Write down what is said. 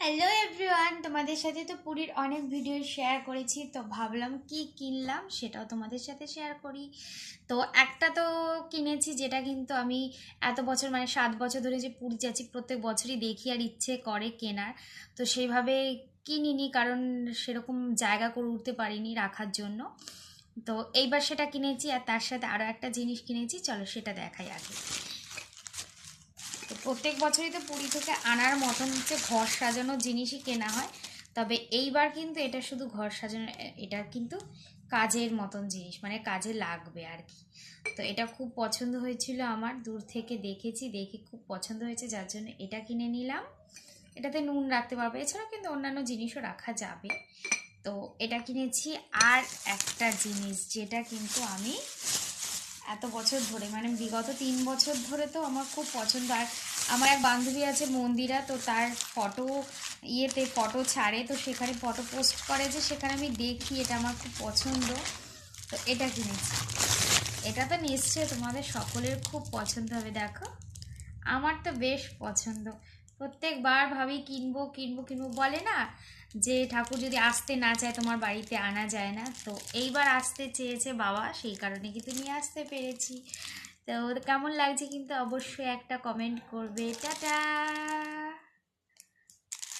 Hello everyone, তোমাদের সাথে তো পুরীর অনেক ভিডিও শেয়ার করেছি, তো ভাবলাম কি কিনলাম সেটাও তোমাদের সাথে শেয়ার করি। তো একটা তো কিনেছি, যেটা কিন্তু আমি এত বছর মানে 7 বছর ধরে যে পুরী যাচ্ছি প্রত্যেক বছরই দেখি আর ইচ্ছে করে কেনার। তো সেইভাবে কিনিনি, কারণ সেরকম জায়গা করে উঠতে পারিনি রাখার জন্য। তো এইবার সেটা কিনেছি, আর তার সাথে আরও একটা জিনিস কিনেছি, চলো সেটা দেখাই আগে। তো প্রত্যেক বছরই তো পুরী থেকে আনার মতন হচ্ছে ঘর সাজানোর জিনিসই কেনা হয়, তবে এইবার কিন্তু এটা শুধু ঘর সাজানো, এটা কিন্তু কাজের মতন জিনিস, মানে কাজে লাগবে আর কি। তো এটা খুব পছন্দ হয়েছিল আমার, দূর থেকে দেখেছি, দেখে খুব পছন্দ হয়েছে, যার জন্য এটা কিনে নিলাম। এটাতে নুন রাখতে পারবে, এছাড়াও কিন্তু অন্যান্য জিনিসও রাখা যাবে। তো এটা কিনেছি। আর একটা জিনিস যেটা কিন্তু আমি এত বছর ধরে মানে বিগত 3 বছর ধরে তো আমার খুব পছন্দ। আর আমার এক বান্ধবী আছে মন্দিরা, তো তার ফটো ফটো ছাড়ে, তো সেখানে ফটো পোস্ট করে, যে সেখানে আমি দেখি, এটা আমার খুব পছন্দ। তো এটা কিনেছি। এটা তো নিশ্চয়ই তোমাদের সকলের খুব পছন্দ হবে। দেখো, আমার তো বেশ পছন্দ। প্রত্যেকবার ভাবি কিনবো কিনবো কিনবো, বলে না যে ঠাকুর যদি আসতে না চায় তোমার বাড়িতে আনা যায় না। তো এইবার আসতে চেয়েছে বাবা, সেই কারণে কিন্তু নিয়ে আসতে পেরেছি। তো কেমন লাগছে কিন্তু অবশ্যই একটা কমেন্ট করবে। টাটা।